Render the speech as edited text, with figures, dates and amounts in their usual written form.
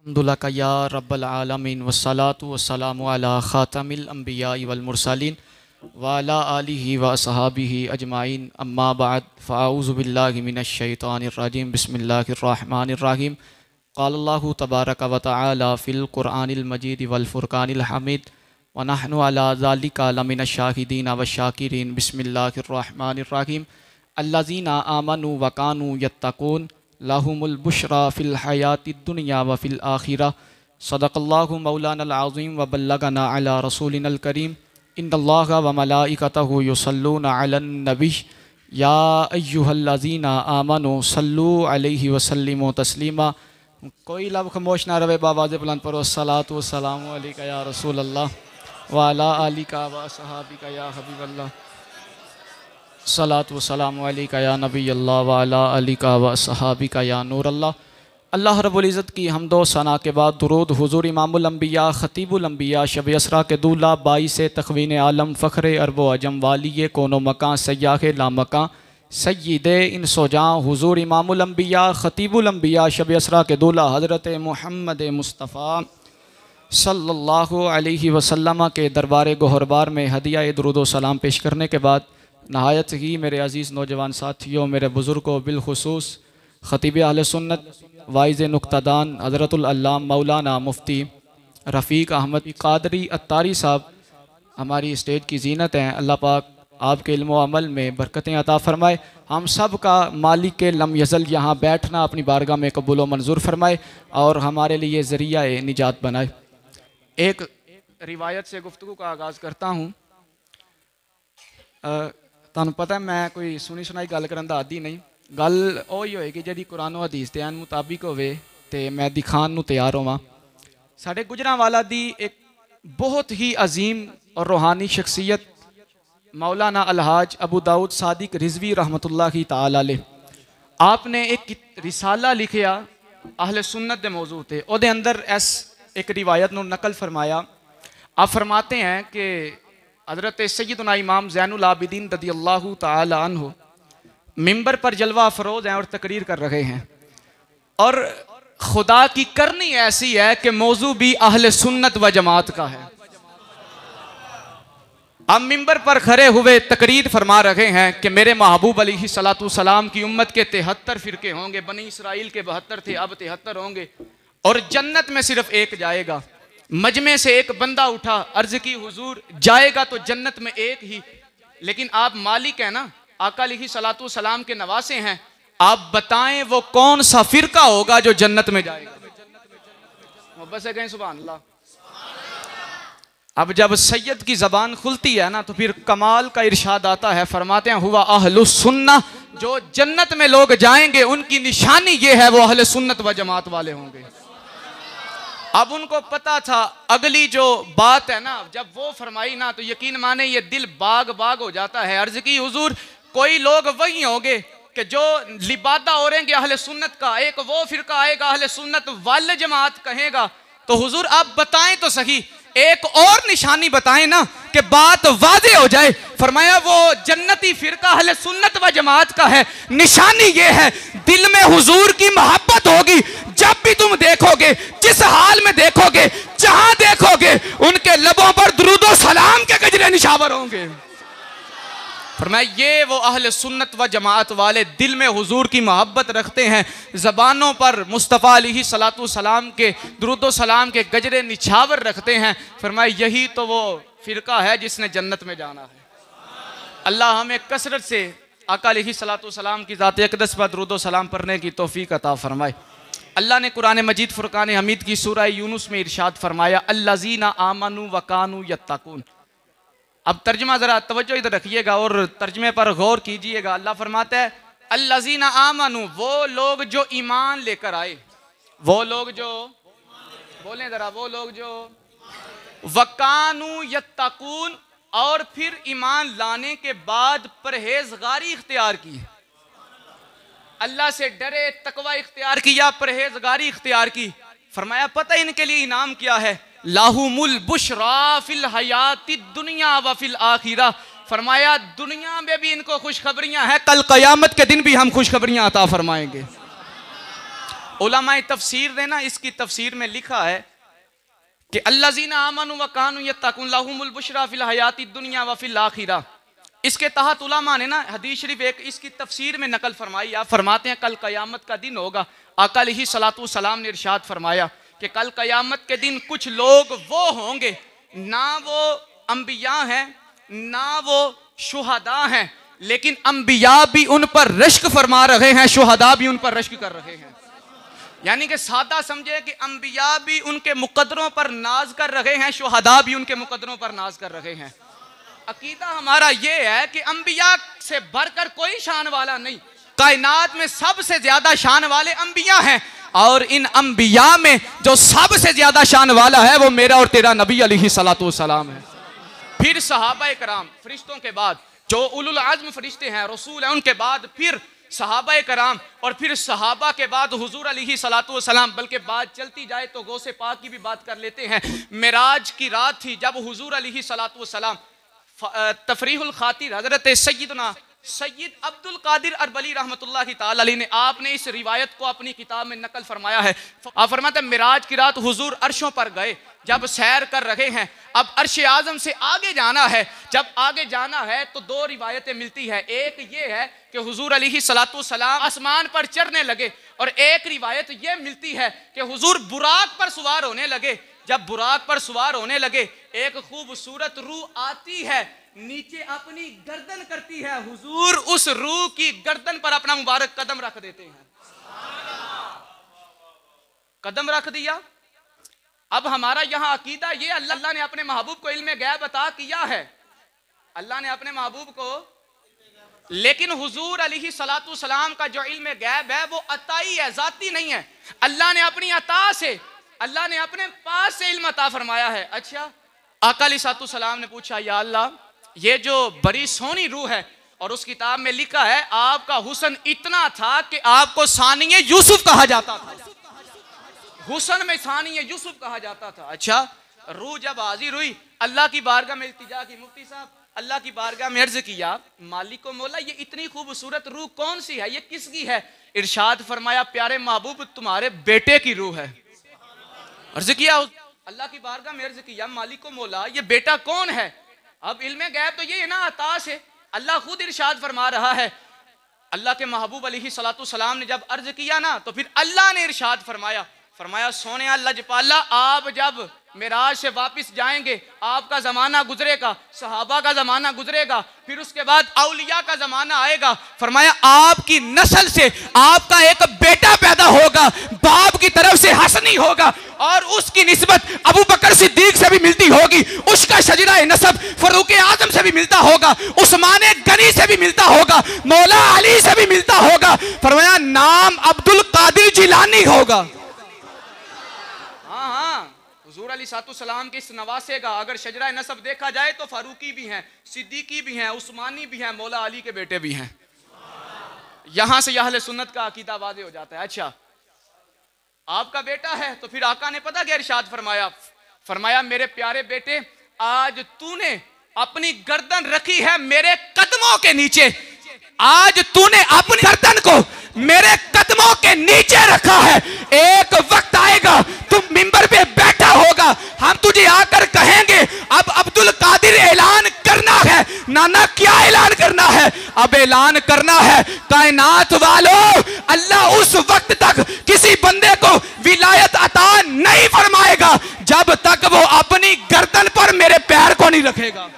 अल्हम्दुलिल्लाह या रब्बल आलमीन वस्सलातु वस्सलामु अला खातमिल अंबिया वल मुरसलीन व अला आलिहि व असहाबिहि अजमाइन अम्मा बाद फ़अऊज़ु बिल्लाहि मिनश शैतानिर रजीम बिस्मिल्लाहिर रहमानिर रहीम क़ालल्लाहु तबारक व तआला फ़िल क़ुरआनिल मजीद वल फ़ुरक़ानिल हमीद व नहनु अला ज़ालिका लमिनश शाहिदीन व शाकिरीन बिस्मिल्लाहिर रहमानिर रहीम अल्लज़ीना आमनु व कानू यत्तक़ून लाहुमुल बुशरा फ़िल हयातिद दुनिया व फ़िल आखिरा सदक़ल्लाहु मौलानल अज़ीम व बल्लगना अला रसूलिनल करीम इन्नल्लाहा व मलाइकतहु युसल्लूना अलन नबी या अय्युहल्लज़ीना आमनु सल्लु अलैहि व सल्लिमु तस्लीमा। कोई लब खामोश ना रहे, बाबाज़ बुलंद पढ़ो सलातु व सलामु अलैका या रसूल अल्लाह व अला आलिका व असहाबिका या हबीब अल्लाह सलातु व सलामु अलैका या नबी अल्लाह व अला आलिका व असहाबिका या नूर अल्लाह। अल्लाह रब्बुल इज़्ज़त की हम्दो सना के बाद दुरूद हुज़ूर इमामुल अंबिया ख़तीबुल अंबिया शब यसरा के दूल्हा बाईस तख़वीन आलम फ़ख्र अरब अजम वाली कोनो मकां सयाह लामकां सय्यिदे इंसो जां हुज़ूर इमामुल अंबिया ख़तीबुल अंबिया शब यसरा के दूल्हा हज़रत मुहम्मद मुस्तफ़ा सल्लल्लाहु अलैहि वसल्लम के दरबार गोहरबार में हदिया दुरूद व सलाम पेश करने के बाद नहायत ही मेरे अज़ीज़ नौजवान साथियों, मेरे बुज़ुर्गों, बिलखुसूस ख़तीब अहले सुन्नत वाइज़ नुक्तादान हज़रतुल अल्लाम मौलाना मुफ्ती रफ़ीक अहमद क़ादरी अत्तारी साहब हमारी स्टेज की ज़ीनत हैं। अल्लाह पाक आपके इल्म व अमल में बरकतें अता फ़रमाए। हम सब का मालिक के लम यज़ल यहाँ बैठना अपनी बारगाह में कबूल व मंजूर फरमाए और हमारे लिए ज़रिया निजात बनाए। एक रिवायत से गुफ्तगू का आगाज़ करता हूँ। तुहानू पता है मैं कोई सुनी सुनाई गल करन दा आदी नहीं। गल ओही होएगी जिहड़ी कुरान व हदीस दे मुताबिक होवे ते मैं दिखाण नू तैयार होवां। साडे गुजरांवाला दी एक बहुत ही अजीम और रूहानी शख्सियत मौलाना अलहाज अबू दाऊद सादिक रिजवी रहमतुल्लाहि ताला अलैह, आपने एक रिसाला लिखिया अहले सुन्नत दे मौजू ते। ओदे अंदर एक रिवायत नू नकल फरमाया। आप फरमाते हैं कि हज़रत सय्यदना इमाम ज़ैनुल आबिदीन रज़ियल्लाहु ताला अन्हु मिंबर पर जलवा अफरोज़ हैं और तकरीर कर रहे हैं और खुदा की करनी ऐसी है कि मौजू भी अहले सुन्नत व जमात का है। अब मिंबर पर खड़े हुए तकरीर फरमा रहे हैं कि मेरे महबूब अलैहिस्सलातु सलाम की उम्मत के 73 फ़िरके होंगे। बनी इसराइल के 72 थे, अब 73 होंगे और जन्नत में सिर्फ एक जाएगा। मजमे से एक बंदा उठा, अर्ज की हुजूर जाएगा तो जन्नत में एक ही, लेकिन आप मालिक हैं ना, आका अलैहिस्सलातु सलाम के नवासे हैं, आप बताएं वो कौन सा फिरका होगा जो जन्नत में जाएगा। बस है, कहीं सुभान अल्लाह। अब जब सैयद की जबान खुलती है ना तो फिर कमाल का इरशाद आता है। फरमाते हैं हुआ अहलुस सुन्ना, जो जन्नत में लोग जाएंगे उनकी निशानी ये है वो अहले सुन्नत व जमात वाले होंगे। अब उनको पता था अगली जो बात है ना, जब वो फरमाई ना तो यकीन माने ये दिल बाग बाग हो जाता है। अर्ज की हुजूर कोई लोग वही होंगे कि जो लिबादा हो रहेंगे अहले सुन्नत का, एक वो फिरका आएगा अहले सुन्नत वाल जमात कहेगा। तो हुजूर आप बताएं तो सही, एक और निशानी बताएं ना कि बात वाज़े हो जाए। फरमाया वो जन्नती फिरका अहले सुन्नत व जमात का है, निशानी ये है दिल में हुजूर की मोहब्बत होगी। जब भी तुम देखोगे, जिस हाल में देखोगे, जहां देखोगे, उनके लबों पर दुरूदो सलाम के गजरे निशावर होंगे। फरमाया ये वो अहले सुन्नत व जमात वाले दिल में हुजूर की मोहब्बत रखते हैं, ज़बानों पर मुस्तफ़ा अलैहिस्सलातु सलाम के दुरूदो सलाम के गजरे निछावर रखते हैं। फरमाया यही तो वो फिरका है जिसने जन्नत में जाना है। अल्लाह हमें कसरत से आका अलैहिस्सलातु सलाम की ज़ात अक़दस पर दुरूदो सलाम पढ़ने की तौफीक अता फरमाए। अल्लाह ने कुरान मजीद फुरकान हमीद की सूरह यूनुस में इरशाद फरमाया अल्लज़ीना आमनु व कानू यत्तकून। अब तर्जमा ज़रा तवज्जो इधर रखिएगा और तर्जमे पर गौर कीजिएगा। अल्लाह फरमाता है अल्लज़ीना आमनु, वो लोग जो ईमान लेकर आए, वो लोग जो बोलें ज़रा, वो लोग जो वकानू यत्तकून, और फिर ईमान लाने के बाद परहेजगारी इख्तियार की, अल्लाह से डरे, तकवा इख्तियार किया, परहेजगारी इख्तियार की। फरमाया पता इनके लिए इनाम क्या है, लाहुमुल बुशरा फिल हयातिद दुनिया व फिल आखिरा। फरमाया दुनिया में भी इनको खुशखबरियां हैं, कल क़यामत के दिन भी हम खुशखबरियां अता फरमाएंगे। उलमाए तफसीर ने ना इसकी तफसीर में लिखा है कि अल्लज़ीना आमनु व कानू यत्तक़ून लहुमुल बुशरा फिल हयाती दुनिया व फिल आखिरा। इसके तहत उलमा ने ना हदीस शरीफ एक इसकी तफसीर में नकल फरमाई। आप फरमाते हैं कल क़यामत का दिन होगा। आका अलैहिस्सलातु वस्सलाम ने इरशाद फरमाया कि कल क़यामत के दिन कुछ लोग वो होंगे, ना वो अंबिया हैं ना वो शुहदा हैं, लेकिन अंबिया भी उन पर रश्क फरमा रहे हैं, शुहदा भी उन पर रश्क कर रहे हैं। यानी कि सादा समझे कि अंबिया भी उनके मुकद्दरों पर नाज कर रहे हैं, शुहदा भी उनके मुकद्दरों पर नाज कर रहे हैं। अकीदा हमारा ये है कि अंबिया से बढ़कर कोई शान वाला नहीं, कायनात में सबसे ज्यादा शान वाले अंबिया हैं, और इन अंबिया में जो सबसे ज्यादा शान वाला है वो मेरा और तेरा नबी अलैहिस्सलातु वस्सलाम है। फिर सहाबा कराम, फरिश्तों के बाद जो उलुल आज़्म फरिश्ते हैं, रसूल हैं, उनके बाद फिर सहाबा कराम, और फिर सहाबा के बाद हुजूर अलैहिस्सलातु वस्सलाम। बल्कि बात चलती जाए तो गौसे पाक की भी बात कर लेते हैं। मेराज की रात थी जब हुजूर अलैहिस्सलातु वस्सलाम तफरीहुल खातिर हजरत सैयदना सैयद अब्दुल कादिर अरबली रहमतुल्लाहि ताला अलैह ने आपने इस रिवायत को अपनी किताब में नकल फरमाया है। आप फरमाते हैं मिराज की रात हुजूर अर्शों पर गए, जब सैर कर रहे हैं। अब अर्श आज़म से आगे जाना है, जब आगे जाना है तो दो रिवायतें मिलती है। एक ये है कि हुजूर अलैहिस्सलातु वस्सलाम आसमान पर चढ़ने लगे, और एक रिवायत ये मिलती है कि हुजूर बुराक पर सवार होने लगे। जब बुराक पर सवार होने लगे, एक खूबसूरत रूह आती है, नीचे अपनी गर्दन करती है, हुजूर उस रूह की गर्दन पर अपना मुबारक कदम रख देते हैं। कदम रख दिया। अब हमारा यहां अकीदा ये, अल्लाह ने अपने महबूब को इल्म गैब अता किया है, अल्लाह ने अपने महबूब को, लेकिन हुजूर अलैहिस्सलातु वस्सलाम का जो इल्म गैब है वो अताई है, जाती नहीं है। अल्लाह ने अपनी अता से, अल्लाह ने अपने पास से इल्म अता फरमाया है। अच्छा, आका अलैहिस्सलातु वस्सलाम ने पूछा, या अल्लाह ये जो बड़ी सोहनी रूह है, और उस किताब में लिखा है आपका हुस्न इतना था कि आपको सानिए यूसुफ कहा जाता था, हुस्न में सानिए यूसुफ कहा जाता था। अच्छा, रूह जब हाजिर हुई, अल्लाह की बारगाह में इल्तिजा की, मुफ्ती साहब अल्लाह की बारगाह में अर्ज किया, मालिक को मौला ये इतनी खूबसूरत रूह कौन सी है, ये किसकी है? इरशाद फरमाया, प्यारे महबूब तुम्हारे बेटे की रूह है। अर्ज किया, अल्लाह की बारगाह में अर्ज किया, मालिक को मौला ये बेटा कौन है? अब इल्म गैब तो ये है ना, अता से अल्लाह खुद इरशाद फरमा रहा है। अल्लाह के महबूब अलैहिस्सलातु वस्सलाम ने जब अर्ज किया ना, तो फिर अल्लाह ने इरशाद फरमाया, फरमाया सोने लजपाला, आप जब मेराज से वापस जाएंगे, आपका जमाना गुजरेगा, सहाबा का जमाना गुजरेगा, फिर उसके बाद औलिया का जमाना आएगा। फरमाया आपकी नस्ल से आपका एक बेटा पैदा होगा, बाप की तरफ से हसनी होगा, और उसकी निस्बत अबू बकर सिद्दीक से भी मिलती होगी, उसका शजरा नसब फरूक आजम से भी मिलता होगा, उस्मान गनी से भी मिलता होगा, मौला अली से भी मिलता होगा। फरमाया नाम अब्दुल कादिर जिलानी होगा। हुजूर अलैहिस्सलाम के इस नवासे का अगर शजरा नसब देखा जाए तो फारूकी भी हैं, सिद्दीकी भी हैं, उस्मानी भी हैं, मौला अली के बेटे भी हैं। यहां से अहले सुन्नत का अकीदा वाज़े हो जाता है। अच्छा, आपका बेटा है, तो फिर आका ने पता क्या इरशाद फरमाया, फरमाया मेरे प्यारे बेटे, आज तूने अपनी गर्दन रखी है मेरे कदमों के नीचे, आज तूने अपनी गर्दन को मेरे कदमों के नीचे रखा है। एक वक्त आएगा तुम मिंबर पे बैठा होगा, हम तुझे आकर कहेंगे अब अब्दुल कादिर ऐलान करना है। नाना क्या ऐलान करना है? अब ऐलान करना है कायनात वालों, अल्लाह उस वक्त तक किसी बंदे को विलायत अता नहीं फरमाएगा जब तक वो अपनी गर्दन पर मेरे पैर को नहीं रखेगा।